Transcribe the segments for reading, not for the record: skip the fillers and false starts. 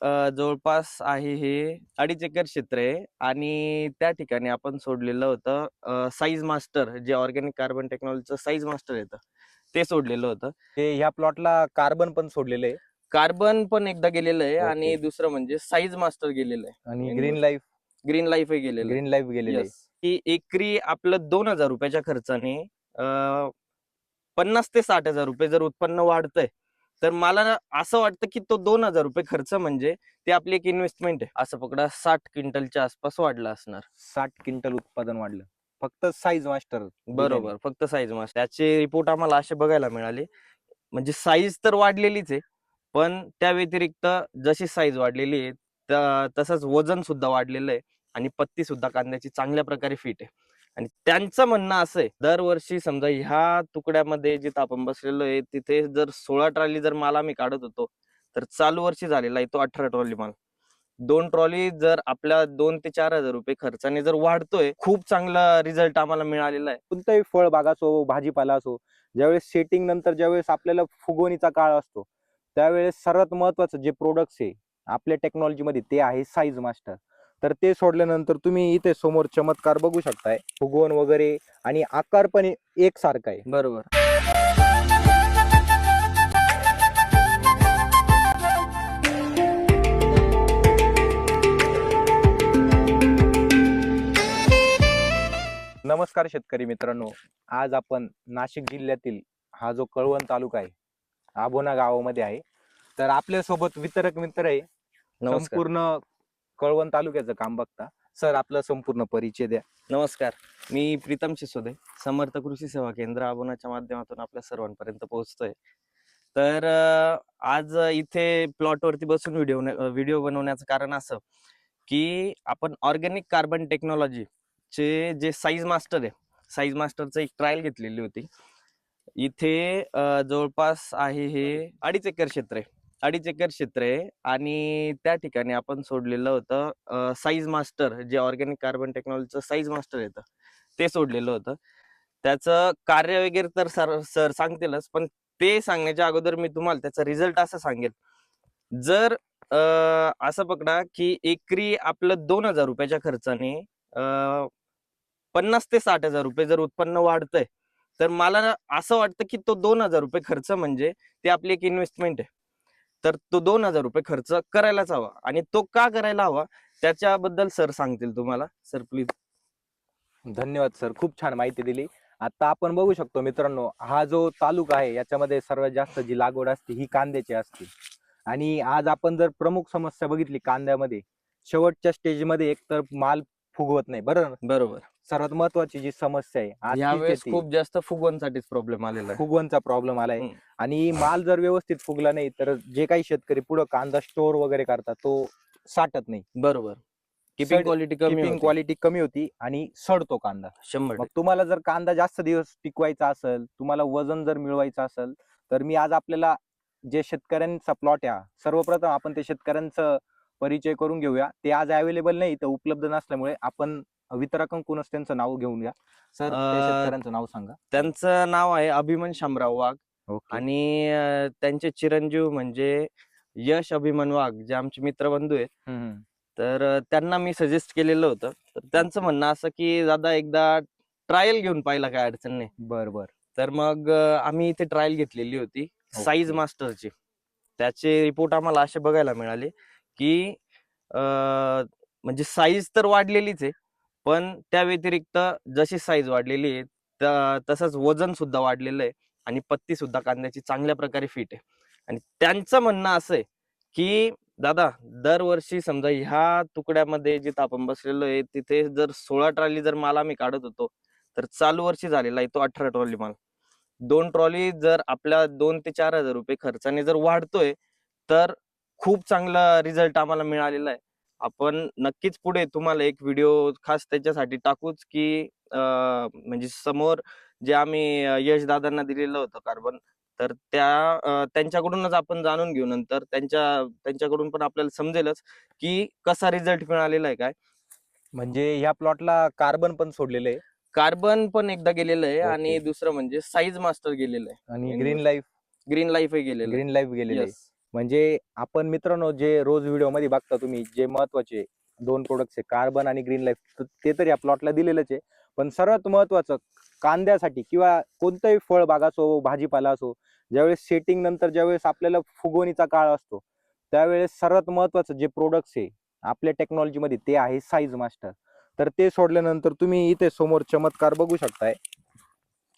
जवळपास आहे हे 2.5 एकर क्षेत्र आहे आणि त्या ठिकाणी आपण सोडलेलं होतं साईज मास्टर, जे ऑर्गॅनिक कार्बन टेक्नॉलॉजीचं साईज मास्टर येतं ते सोडलेलं होतं. ते ह्या प्लॉटला कार्बन पण सोडलेलं आहे कार्बन पण एकदा गेलेलं आहे आणि ओके. दुसरं म्हणजे साईज मास्टर गेलेलं आहे. आणि मेन ग्रीन गोष्ट लाईफ ग्रीन लाईफही गेलेलं आहे. ग्रीन लाईफ गेलेलं आहे. येस. की एकरी आपलं 2,000 रुपयाच्या खर्चाने 50 ते 60,000 रुपये जर उत्पन्न वाढतंय, तर मला असं वाटतं की तो 2,000 रुपये खर्च म्हणजे ते आपली एक इन्व्हेस्टमेंट आहे. असं पकडा 60 क्विंटलच्या आसपास वाढलं असणार. 60 क्विंटल उत्पादन वाढलं फक्त साईज मास्टर. बरोबर. फक्त साईज मास्टर. त्याचे रिपोर्ट आम्हाला असे बघायला मिळाले. म्हणजे साईज तर वाढलेलीच आहे, पण त्या व्यतिरिक्त जशी साईज वाढलेली आहे, तसंच वजन सुद्धा वाढलेलं आहे आणि पत्ती सुद्धा कांद्याची चांगल्या प्रकारे फिट आहे. आणि त्यांचं म्हणणं असं आहे, दरवर्षी समजा ह्या तुकड्यामध्ये जिथं आपण बसलेलो आहे, तिथे जर 16 ट्रॉली जर माल आम्ही काढत होतो, तर चालू वर्षी झालेला आहे तो 18 ट्रॉली माल. 2 ट्रॉली जर आपल्या 2 ते 4,000 रुपये खर्चाने जर वाढतोय, खूप चांगला रिझल्ट आम्हाला मिळालेला आहे. कोणताही फळबाग असो, भाजीपाला असो, ज्यावेळेस सेटिंग नंतर ज्यावेळेस आपल्याला फुगवणीचा काळ असतो, त्यावेळेस सर्वात महत्वाचं जे प्रोडक्ट्स आहे आपल्या टेक्नॉलॉजीमध्ये ते आहे साईज मास्टर. तर ते सोडल्यानंतर तुम्ही इथे समोर चमत्कार बघू शकताय, फुगवण वगैरे आणि आकार पण एकसारखा आहे. बरोबर. नमस्कार शेतकरी मित्रांनो, आज आपण नाशिक जिल्ह्यातील हा जो कळवण तालुका आहे, आभोना गावामध्ये आहे. तर आपल्या सोबत वितरक मित्र आहे, नमस्कार. संपूर्ण कळवण तालुक्याचं काम बघता. सर, आपला संपूर्ण परिचय द्या. नमस्कार. मी प्रीतम शिसोदे, समर्थ कृषी सेवा केंद्र आबोनाच्या माध्यमातून आपल्या सर्वांपर्यंत पोहोचतोय. तर आज इथे प्लॉटवरती बसून व्हिडिओ बनवण्याचं कारण असं की आपण ऑर्गॅनिक कार्बन टेक्नॉलॉजीचे जे साईज मास्टर आहे, साईज मास्टरचं एक ट्रायल घेतलेली होती. इथे जवळपास आहे हे 2.5 एकर क्षेत्र आहे. 2.5 एकर क्षेत्र आहे आणि त्या ठिकाणी आपण सोडलेलं होतं साईज मास्टर, जे ऑर्गॅनिक कार्बन टेक्नॉलॉजीचं साईज मास्टर येतं ते सोडलेलं होतं. त्याचं कार्य वगैरे तर सर सांगतीलच, पण ते सांगण्याच्या अगोदर मी तुम्हाला त्याचा रिझल्ट असं सांगेल. जर असं पकडा की एकरी आपलं 2,000 रुपयाच्या खर्चाने 50 ते 60,000 रुपये जर उत्पन्न वाढतंय, तर मला असं वाटतं की तो 2,000 रुपये खर्च म्हणजे ते आपली एक इन्व्हेस्टमेंट आहे. तर तो 2,000 रुपये खर्च करायलाच हवा आणि तो का करायला हवा त्याच्याबद्दल सर सांगतील तुम्हाला. Sir please. धन्यवाद सर, खूप छान माहिती दिली. आता आपण बघू शकतो मित्रांनो, हा जो तालुका आहे याच्यामध्ये सर्वात जास्त जी लागवड असते ही कांद्याची असते. आणि आज आपण जर प्रमुख समस्या बघितली कांद्यामध्ये, शेवटच्या स्टेजमध्ये एक तर माल फुगवत नाही, बरोबर. सर्वात महत्वाची जी समस्या आहे आज तीच यावेळेस येते. खूप जास्त फुगवणसाठीच प्रॉब्लेम आलेला आहे. फुगवणचा प्रॉब्लेम आलाय. आणि माल जर व्यवस्थित फुगला नाही तर जे काही शेतकरी पुढे कांदा स्टोअर वगैरे करतात तो साठत नाही. बरोबर. किपिंग क्वालिटी कमी होती आणि सडतो कांदा. 100%. मग तुम्हाला जर कांदा जास्त दिवस टिकवायचा असेल, तुम्हाला वजन जर मिळवायचं असेल, तर मी आज आपल्याला जे शेतकऱ्यांचा प्लॉट आहे, सर्वप्रथम आपण ते शेतकऱ्यांचा परिचय करून घेऊया. ते आज अवेलेबल नाही, तर उपलब्ध नसल्यामुळे आपण वितरकांकडूनच त्यांचं नाव घेऊन घ्या. सर, त्या शेतकऱ्यांचं नाव सांगा. त्यांचं नाव आहे अभिमन शामराव वाघ ओके. आणि त्यांचे चिरंजीव म्हणजे यश अभिमन वाघ, जे आमचे मित्रबंधू आहेत. तर त्यांना मी सजेस्ट केलेलं होतं. तर त्यांचं म्हणणं असं की दादा एकदा ट्रायल घेऊन पाहिला, काय अडचण नाही. बर. तर मग आम्ही इथे ट्रायल घेतलेली होती साईज मास्टरची. त्याचे रिपोर्ट आम्हाला असे बघायला मिळाले की म्हणजे साईज तर वाढलेलीच आहे, पण त्या व्यतिरिक्त जशी साईज वाढलेली आहे तसंच वजन सुद्धा वाढलेलं आहे आणि पत्ती सुद्धा कांद्याची चांगल्या प्रकारे फिट आहे. आणि त्यांचं म्हणणं असं आहे की दादा, दरवर्षी समजा ह्या तुकड्यामध्ये जिथं आपण बसलेलो आहे, तिथे जर 16 ट्रॉली जर माल आम्ही काढत होतो, तर चालू वर्षी झालेला आहे तो 18 ट्रॉली माल. 2 ट्रॉली जर आपल्या 2 ते 4,000 रुपये खर्चाने जर वाढतोय, तर खूप चांगला रिझल्ट आम्हाला मिळालेला आहे. आपण नक्कीच पुढे तुम्हाला एक व्हिडिओ खास त्याच्यासाठी टाकूच की म्हणजे समोर जे आम्ही यश दादांना दिलेलं होतं कार्बन, तर त्यांच्याकडूनच आपण जाणून घेऊ. नंतर त्यांच्याकडून पण आपल्याला समजेलच की कसा रिझल्ट मिळालेला आहे काय. म्हणजे ह्या प्लॉटला कार्बन पण सोडलेलं आहे कार्बन पण एकदा गेलेलं आहे आणि ओके. दुसरं म्हणजे साईज मास्टर गेलेलं आहे. आणि मेन ग्रीन गोष्ट लाईफ ग्रीन लाईफही गेलेलं आहे. गेलेलं आहे. येस. म्हणजे आपण मित्रांनो जे रोज व्हिडिओ मध्ये बघता तुम्ही जे महत्वाचे 2 प्रोडक्ट्स आहे कार्बन आणि ग्रीन लाईफ ते तरी या प्लॉटला दिलेलंच आहे. पण सर्वात महत्वाचं कांद्यासाठी किंवा कोणताही फळबाग असो, भाजीपाला असो, ज्यावेळेस सेटिंग नंतर ज्यावेळेस आपल्याला फुगवणीचा काळ असतो, त्यावेळेस सर्वात महत्वाचं जे प्रोडक्ट्स आहे आपल्या टेक्नॉलॉजीमध्ये ते आहे साईज मास्टर. तर ते सोडल्यानंतर तुम्ही इथे समोर चमत्कार बघू शकताय.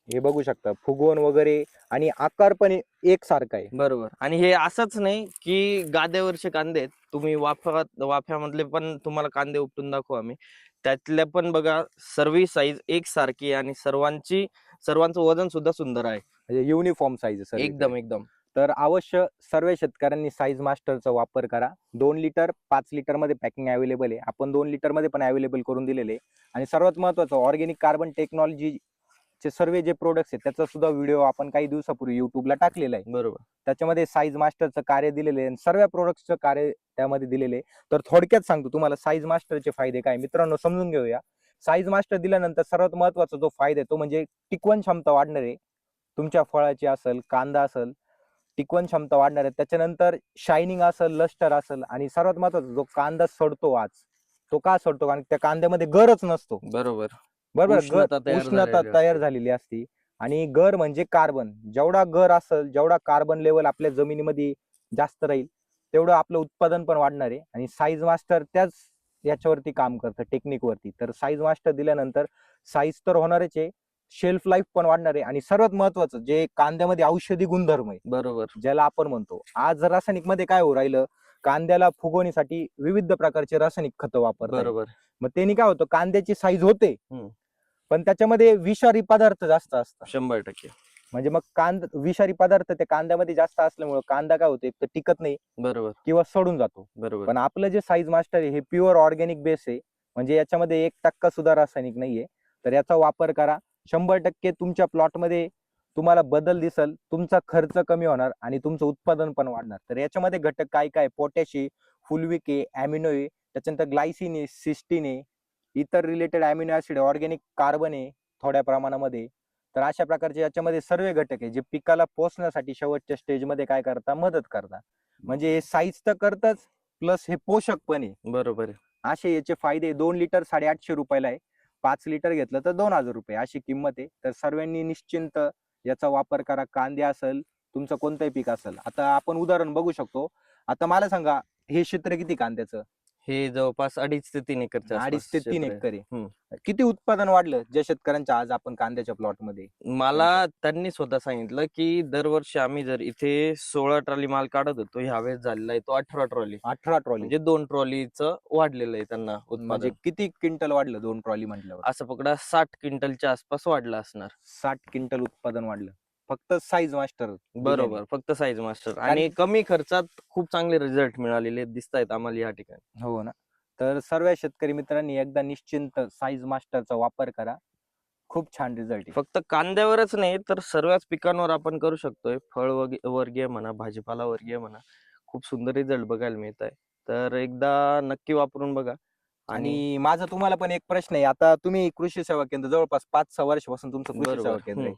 हे बघू शकता फुगवण वगैरे आणि आकार पण एकसारखा आहे. बरोबर. आणि हे असंच नाही की गाद्यावरचे कांदे आहेत. तुम्ही वाफ्यामधले पण तुम्हाला कांदे उपटून दाखवू आम्ही. त्यातल्या पण बघा सर्व साईज एकसारखी आहे आणि सर्वांचं वजन सुद्धा सुंदर आहे. म्हणजे युनिफॉर्म साईज आहे एकदम सर्व. एकदम. तर अवश्य सर्व शेतकऱ्यांनी साईज मास्टरचा वापर करा. 2 लिटर 5 लिटर मध्ये पॅकिंग अवेलेबल आहे. आपण 2 लिटर मध्ये पण अवेलेबल करून दिलेले आहे. आणि सर्वात महत्वाचं ऑर्गॅनिक कार्बन टेक्नॉलॉजी चे सर्व जे प्रोडक्ट्स आहेत त्याचा सुद्धा व्हिडिओ आपण काही दिवसापूर्वी युट्यूबला टाकलेला आहे. बरोबर. त्याच्यामध्ये साईज मास्टरचं कार्य दिलेले आहे आणि सर्व प्रोडक्ट्सचं कार्य त्यामध्ये दिलेले आहे. तर थोडक्यात सांगतो तुम्हाला साईज मास्टरचे फायदे काय मित्रांनो समजून घेऊया. साईज मास्टर दिल्यानंतर सर्वात महत्वाचा जो फायदा आहे तो म्हणजे टिकवण क्षमता वाढणार आहे. तुमच्या फळाची असेल, कांदा असेल, टिकवण क्षमता वाढणार आहे. त्याच्यानंतर शायनिंग असेल, लस्टर असेल आणि सर्वात महत्वाचा जो कांदा सडतो आज, तो का सडतो? कारण त्या कांद्यामध्ये गरच नसतो. बरोबर. बरोबर, उष्णता उष्णता तयार तयार झालेली झालेली असती. आणि गर म्हणजे कार्बन. जेवढा गर असेल, जेवढा कार्बन लेवल आपल्या जमिनीमध्ये जास्त राहील, तेवढं आपलं उत्पादन पण वाढणार आहे. आणि साईज मास्टर त्याच याच्यावरती काम करतं, टेक्निकवरती. तर साईज मास्टर दिल्यानंतर साईज तर होणारच आहे, शेल्फ लाईफ पण वाढणार आहे. आणि सर्वात महत्वाचं जे कांद्यामध्ये औषधी गुणधर्म आहे, बरोबर. ज्याला आपण म्हणतो, आज रासायनिक मध्ये काय होऊ राहिलं, कांद्याला फुगवणीसाठी विविध प्रकारचे रासायनिक खतं वापरतात. बरोबर. मग त्यांनी काय होतं, कांद्याची साईज होते, हम्म. पण त्याच्यामध्ये विषारी पदार्थ जास्त असतात. 100%. म्हणजे मग विषारी पदार्थ त्या कांद्यामध्ये जास्त असल्यामुळे कांदा काय होते, एक तर टिकत नाही बरोबर. किंवा सडून जातो. बरोबर. पण आपलं जे साईज मास्टर आहे हे प्युअर ऑर्गॅनिक बेस आहे. म्हणजे याच्यामध्ये 1% सुद्धा रासायनिक नाहीये. तर याचा वापर करा. 100% तुमच्या प्लॉटमध्ये तुम्हाला बदल दिसल, तुमचा खर्च कमी होणार आणि तुमचं उत्पादन पण वाढणार. तर याच्यामध्ये घटक काय काय? पोटॅश आहे, फुलविक आहे, अॅमिनो आहे, त्याच्यानंतर ग्लायसिन आहे, सिस्टीन आहे, इतर related amino acid, organic carbon आहे थोड्या प्रमाणामध्ये. तर अशा प्रकारचे याच्यामध्ये सर्व घटक आहे जे पिकाला पोहोचण्यासाठी शेवटच्या स्टेजमध्ये काय करता, मदत करता. म्हणजे हे साईज तर करतच, प्लस हे पोषक पण आहे. बरोबर आहे. असे याचे फायदे. 2 लिटर 850 रुपयाला आहे. 5 लिटर घेतलं तर 2000 रुपये अशी किंमत आहे. तर सर्वांनी निश्चिंत याचा वापर करा. कांदे असेल, तुमचं कोणतंही पीक असेल. आता आपण उदाहरण बघू शकतो. आता मला सांगा, हे क्षेत्र किती कांद्याचं? हे जवळपास 2.5 ते 3 एकरच्या 2.5 आसपास ते 3 क्षेत्र आहे. एकर आहे. हम्म. किती उत्पादन वाढलं ज्या शेतकऱ्यांच्या आज आपण कांद्याच्या प्लॉटमध्ये? मला त्यांनी स्वतः सांगितलं की दरवर्षी आम्ही जर इथे 16 ट्रॉली माल काढत होतो, ह्यावेळेस झालेला आहे तो 18 ट्रॉली. 18 ट्रॉली. म्हणजे 2 ट्रॉलीचं वाढलेलं आहे त्यांना म्हणजे उत्पादन. किती क्विंटल वाढलं 2 ट्रॉली म्हटल्यावर? असं पकडा 60 क्विंटलच्या आसपास वाढलं असणार. 60 क्विंटल उत्पादन वाढलं. फक्त साईज मास्टर. बरोबर. फक्त साईज मास्टर कारण- आणि कमी खर्चात खूप चांगले रिझल्ट मिळालेले दिसत आहेत आम्हाला या ठिकाणी. हो ना. तर सर्व शेतकरी मित्रांनी एकदा निश्चिंत साईज मास्टरचा वापर करा. खूप छान रिझल्ट आहे. फक्त कांद्यावरच नाही तर सर्वच पिकांवर आपण करू शकतोय. वर्गीय म्हणा, भाजीपाला वर्गीय म्हणा, खूप सुंदर रिझल्ट बघायला मिळत आहे. तर एकदा नक्की वापरून बघा. आणि माझा तुम्हाला पण एक प्रश्न आहे. आता तुम्ही कृषी सेवा केंद्र जवळपास 5-6 वर्षापासून तुमचं कृषी बरोबर. सेवा केंद्र आहे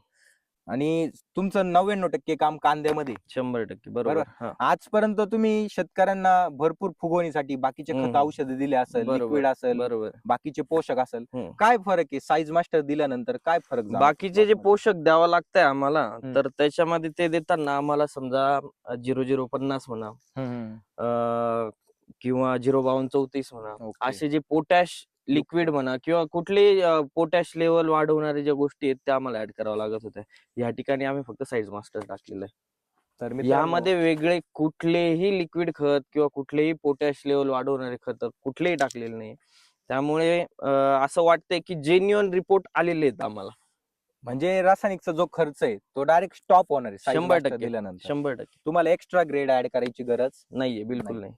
आणि तुमचं 99% काम कांद्यामध्ये आहे. 100% बरोबर. हा. आजपर्यंत तुम्ही शेतकऱ्यांना भरपूर फुगवणीसाठी बाकीचे खत औषधं दिले असेल, बरोबर. लिक्विड असेल, बरोबर. बाकीचे पोषक असेल. हम्म. काय फरक आहे साईज मास्टर दिल्यानंतर? काय फरक जाणवतो बाकीचे जे प्लॉटमध्ये? पोषक द्यावं लागतंय आम्हाला, हम्म. तर त्याच्यामध्ये ते देताना आम्हाला समजा 0050 म्हणा, किंवा 05234 म्हणा, ओके. असे जे पोटॅश लिक्विड म्हणा किंवा कुठले पोटॅश लेवल वाढवणारे ज्या गोष्टी आहेत त्या आम्हाला ऍड कराव्या लागत होत्या. या ठिकाणी आम्ही फक्त साईज मास्टर टाकलेलं आहे. तर मित्रांनो, यामध्ये वेगळे कुठलेही लिक्विड खत किंवा कुठलेही पोटॅश लेवल वाढवणारे खत कुठलेही टाकलेले नाही. त्यामुळे असं वाटतंय की जेन्युअन रिपोर्ट आलेले आहेत आम्हाला. म्हणजे रासायनिकचा जो खर्च आहे तो डायरेक्ट स्टॉप होणार आहे साईज 100% मास्टर दिल्यानंतर. 100% तुम्हाला एक्स्ट्रा ग्रेड ऍड करायची गरज नाहीये, बिलकुल नाही. नाही.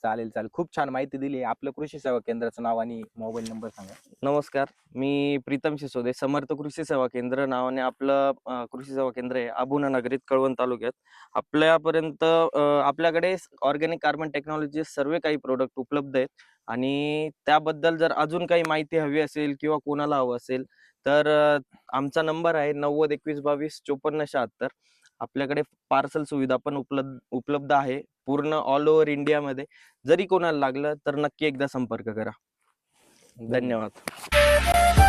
चालेल चालेल. खूप छान माहिती दिली. आपलं कृषी सेवा केंद्राचं नाव आणि मोबाईल नंबर सांगा. नमस्कार, मी प्रीतम सिसोदे, समर्थ कृषी सेवा केंद्र नावाने आपलं कृषी सेवा केंद्र आहे अबुना नगरीत, कळवण तालुक्यात. आपल्यापर्यंत आपल्याकडे ऑर्गॅनिक कार्बन टेक्नॉलॉजी सर्व काही प्रोडक्ट उपलब्ध आहेत आणि त्याबद्दल जर अजून काही माहिती हवी असेल किंवा कोणाला हवं असेल तर आमचा नंबर आहे 90 21 22 54 76. आपल्याकडे पार्सल सुविधा पण उपलब्ध आहे पूर्ण ऑल ओव्हर इंडियामध्ये. जरी कोणाला लागलं तर नक्की एकदा संपर्क करा. धन्यवाद.